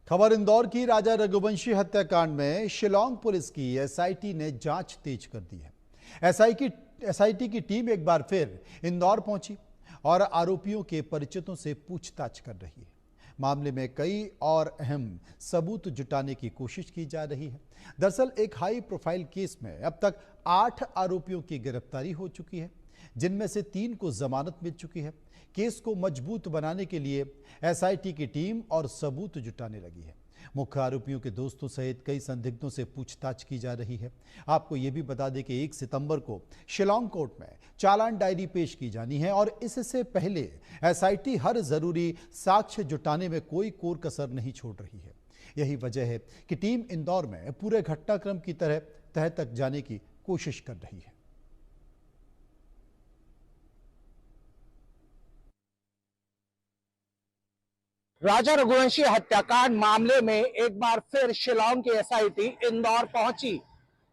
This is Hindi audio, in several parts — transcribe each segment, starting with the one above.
खबर इंदौर की। राजा रघुवंशी हत्याकांड में शिलांग पुलिस की एसआईटी ने जांच तेज कर दी है। एसआईटी की टीम एक बार फिर इंदौर पहुंची और आरोपियों के परिचितों से पूछताछ कर रही है। मामले में कई और अहम सबूत जुटाने की कोशिश की जा रही है। दरअसल एक हाई प्रोफाइल केस में अब तक 8 आरोपियों की गिरफ्तारी हो चुकी है, जिनमें से 3 को जमानत मिल चुकी है। केस को मजबूत बनाने के लिए एसआईटी की टीम और सबूत जुटाने लगी है। मुख्य आरोपियों के दोस्तों सहित कई संदिग्धों से पूछताछ की जा रही है। आपको यह भी बता दें कि 1 सितंबर को शिलांग कोर्ट में चालान डायरी पेश की जानी है और इससे पहले एसआईटी हर जरूरी साक्ष्य जुटाने में कोई कोर कसर नहीं छोड़ रही है। यही वजह है कि टीम इंदौर में पूरे घटनाक्रम की तह तक जाने की कोशिश कर रही है। राजा रघुवंशी हत्याकांड मामले में एक बार फिर शिलांग की एसआईटी इंदौर पहुंची।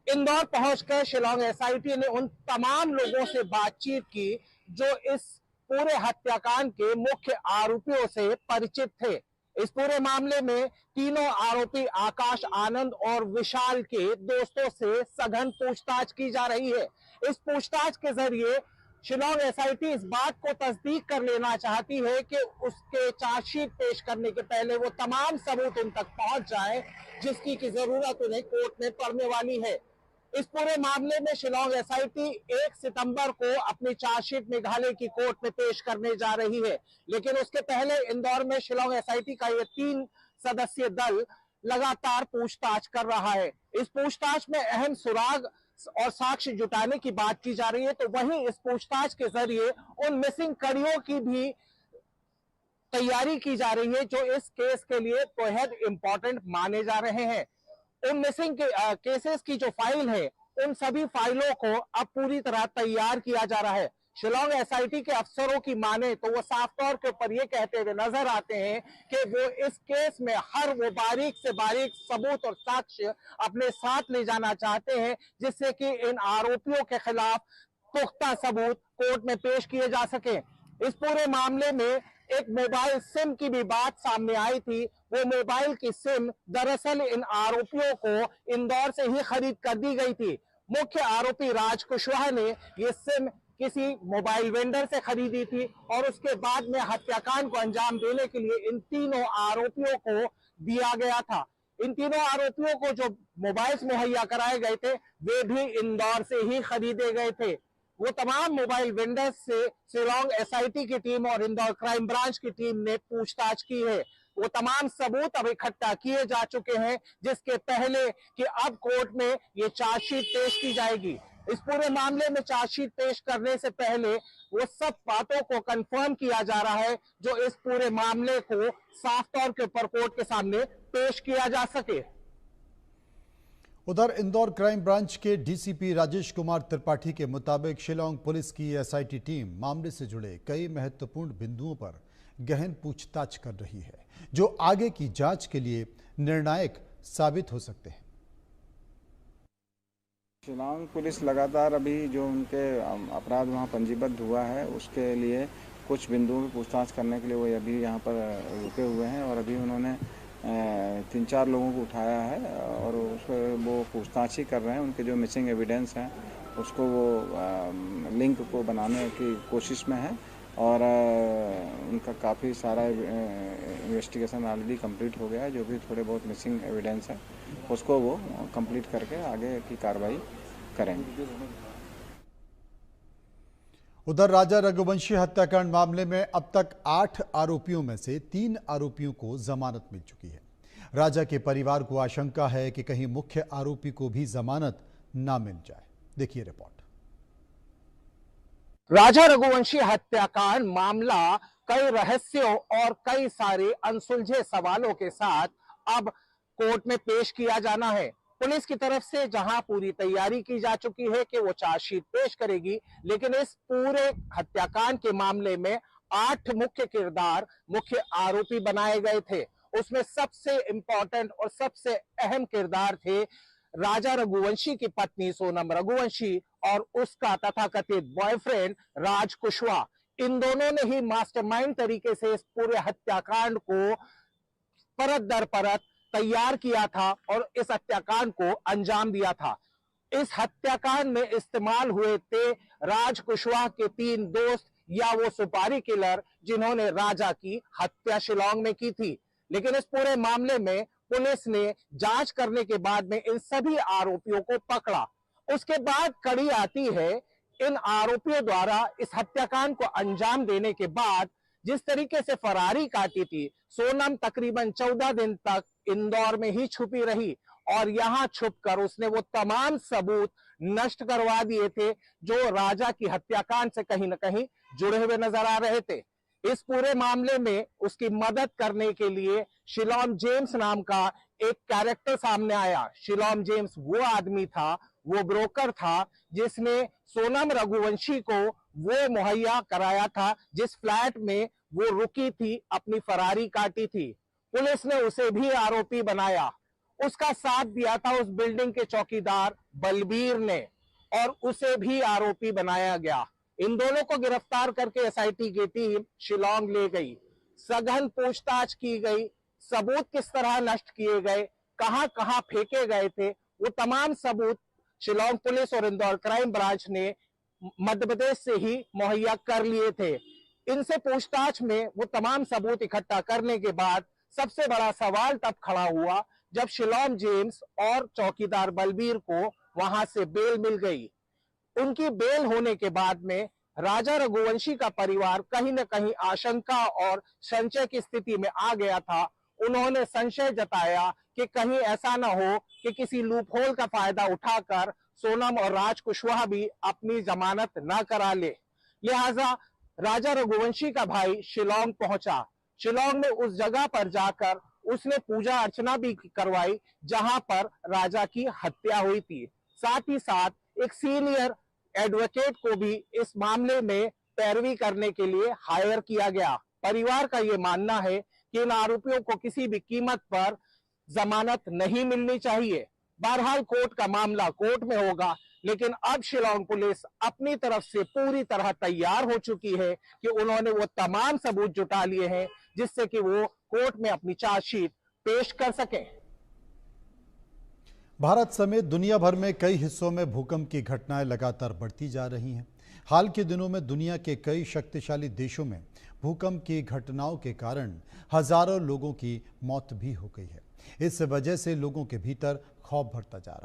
इंदौर पहुंचकर शिलांग एसआईटी ने उन तमाम लोगों से बातचीत की जो इस पूरे हत्याकांड के मुख्य आरोपियों से परिचित थे। इस पूरे मामले में तीनों आरोपी आकाश, आनंद और विशाल के दोस्तों से सघन पूछताछ की जा रही है। इस पूछताछ के जरिए शिलांग एसआईटी इस बात को तस्दीक कर लेना चाहती है कि उसके चार्जशीट पेश करने के पहले वो तमाम सबूत उन तक पहुंच जाए जिसकी की जरूरत उन्हें कोर्ट में पड़ने वाली है। इस पूरे मामले में शिलांग एसआईटी 1 सितंबर को अपनी चार्जशीट मेघालय की कोर्ट में पेश करने जा रही है, लेकिन उसके पहले इंदौर में शिलांग एसआईटी का ये 3 सदस्यीय दल लगातार पूछताछ कर रहा है। इस पूछताछ में अहम सुराग और साक्ष्य जुटाने की बात की जा रही है, तो वहीं इस पूछताछ के जरिए उन मिसिंग कड़ियों की भी तैयारी की जा रही है जो इस केस के लिए बेहद इंपॉर्टेंट माने जा रहे हैं। उन मिसिंग केसेस की जो फाइल है, उन सभी फाइलों को अब पूरी तरह तैयार किया जा रहा है। शिलांग एसआईटी के अफसरों की माने तो वो साफ तौर के ऊपर ये कहते हुए नजर आते हैं कि वो इस केस में हर वो बारीक से बारीक सबूत और साक्ष्य अपने साथ ले जाना चाहते हैं, जिससे कि इन आरोपियों के खिलाफ पुख्ता सबूत कोर्ट में पेश किए जा सके। इस पूरे मामले में एक मोबाइल सिम की भी बात सामने आई थी। वो मोबाइल की सिम दरअसल इन आरोपियों को इंदौर से ही खरीद कर दी गई थी। मुख्य आरोपी राज कुशवाहा ने ये सिम किसी मोबाइल वेंडर से खरीदी थी और उसके बाद में हत्याकांड को अंजाम देने के लिए इन तीनों आरोपियों को दिया गया था। इन तीनों आरोपियों को जो मोबाइल्स मुहैया कराए गए थे वे भी इंदौर से ही खरीदे गए थे। वो तमाम मोबाइल वेंडर्स से शिलांग एसआईटी की टीम और इंदौर क्राइम ब्रांच की टीम ने पूछताछ की है। वो तमाम सबूत अब इकट्ठा किए जा चुके हैं, जिसके पहले कि अब कोर्ट में ये चार्जशीट पेश की जाएगी। इस पूरे मामले में चार्जशीट पेश करने से पहले वो सब बातों को कंफर्म किया जा रहा है जो इस पूरे मामले को साफ तौर के ऊपर कोर्ट के सामने पेश किया जा सके। उधर इंदौर क्राइम ब्रांच के डीसीपी राजेश कुमार त्रिपाठी के मुताबिक शिलांग पुलिस की एसआईटी टीम मामले से जुड़े कई महत्वपूर्ण बिंदुओं पर गहन पूछताछ कर रही है, जो आगे की जांच के लिए निर्णायक साबित हो सकते हैं। शिलांग पुलिस लगातार अभी जो उनके अपराध वहाँ पंजीबद्ध हुआ है उसके लिए कुछ बिंदुओं में पूछताछ करने के लिए वो अभी यहाँ पर रुके हुए हैं और अभी उन्होंने 3-4 लोगों को उठाया है और वो पूछताछ ही कर रहे हैं। उनके जो मिसिंग एविडेंस हैं उसको वो लिंक को बनाने की कोशिश में है और उनका काफ़ी सारा इन्वेस्टिगेशन ऑलरेडी कंप्लीट हो गया है। जो भी थोड़े बहुत मिसिंग एविडेंस है उसको वो कंप्लीट करके आगे की कार्रवाई करेंगे। उधर राजा रघुवंशी हत्याकांड मामले में अब तक 8 आरोपियों में से 3 आरोपियों को जमानत मिल चुकी है। राजा के परिवार को आशंका है कि कहीं मुख्य आरोपी को भी जमानत ना मिल जाए। देखिए रिपोर्ट। राजा रघुवंशी हत्याकांड मामला कई रहस्यों और कई सारे अनसुलझे सवालों के साथ अब कोर्ट में पेश किया जाना है। पुलिस की तरफ से जहां पूरी तैयारी की जा चुकी है कि वो चार्जशीट पेश करेगी, लेकिन इस पूरे हत्याकांड के मामले में 8 मुख्य किरदार, मुख्य आरोपी बनाए गए थे। उसमें सबसे इंपॉर्टेंट और सबसे अहम किरदार थे राजा रघुवंशी की पत्नी सोनम रघुवंशी और उसका तथाकथित बॉयफ्रेंड राज कुशवाहा। इन दोनों ने ही मास्टरमाइंड तरीके से इस पूरे हत्याकांड को परत दर परत तैयार किया था और इस हत्याकांड को अंजाम दिया था। इस हत्याकांड में इस्तेमाल हुए थे राज कुशवाहा के 3 दोस्त या वो सुपारी किलर जिन्होंने राजा की हत्या शिलांग में की थी। लेकिन इस पूरे मामले में पुलिस ने जांच करने के बाद में इन सभी आरोपियों को पकड़ा। उसके बाद कड़ी आती है इन आरोपियों द्वारा इस हत्याकांड को अंजाम देने के बाद जिस तरीके से फरारी काटी थी। सोनम तकरीबन 14 दिन तक इंदौर में ही छुपी रही और यहां छुपकर उसने वो तमाम सबूत नष्ट करवा दिए थे जो राजा की हत्याकांड से कहीं ना कहीं जुड़े हुए नजर आ रहे थे। इस पूरे मामले में उसकी मदद करने के लिए शिलोम जेम्स नाम का एक कैरेक्टर सामने आया। शिलोम जेम्स वो आदमी था, वो ब्रोकर था जिसने सोनम रघुवंशी को वो मुहैया कराया था जिस फ्लैट में वो रुकी थी, अपनी फरारी काटी थी। पुलिस ने उसे भी आरोपी बनाया। उसका साथ दिया था उस बिल्डिंग के चौकीदार बलबीर ने और उसे भी आरोपी बनाया गया। इन दोनों को गिरफ्तार करके एसआईटी की टीम शिलांग ले गई। सघन पूछताछ की गई, सबूत किस तरह नष्ट किए गए, कहां कहां फेंके गए थे, वो तमाम सबूत शिलांग पुलिस और इंदौर क्राइम ब्रांच ने मध्य प्रदेश से ही मुहैया कर लिए थे। इनसे पूछताछ में वो तमाम सबूत इकट्ठा करने के बाद सबसे बड़ा सवाल तब खड़ा हुआ जब शिलोम जेम्स और चौकीदार बलबीर को वहां से बेल मिल गई। उनकी बेल होने के बाद में राजा रघुवंशी का परिवार कहीं न कहीं आशंका और संशय की स्थिति में आ गया था। उन्होंने संशय जताया कि कहीं ऐसा ना हो कि किसी लूपहोल का फायदा उठाकर सोनम और राज कुशवाहा भी अपनी जमानत ना करा ले। लिहाजा राजा रघुवंशी का भाई शिलांग पहुंचा। शिलांग में उस जगह पर जाकर उसने पूजा अर्चना भी करवाई जहां पर राजा की हत्या हुई थी। साथ ही साथ एक सीनियर एडवोकेट को भी इस मामले में पैरवी करने के लिए हायर किया गया। परिवार का यह मानना है कि इन आरोपियों को किसी भी कीमत पर जमानत नहीं मिलनी चाहिए। बहरहाल कोर्ट का मामला कोर्ट में होगा, लेकिन अब शिलांग पुलिस अपनी तरफ से पूरी तरह तैयार हो चुकी है कि उन्होंने वो तमाम सबूत जुटा लिए हैं जिससे कि वो कोर्ट में अपनी चार्जशीट पेश कर सकें। भारत समेत दुनिया भर में कई हिस्सों में भूकंप की घटनाएं लगातार बढ़ती जा रही हैं। हाल के दिनों में दुनिया के कई शक्तिशाली देशों में भूकंप की घटनाओं के कारण हजारों लोगों की मौत भी हो गई है। इस वजह से लोगों के भीतर खौफ बढ़ता जा रहा है।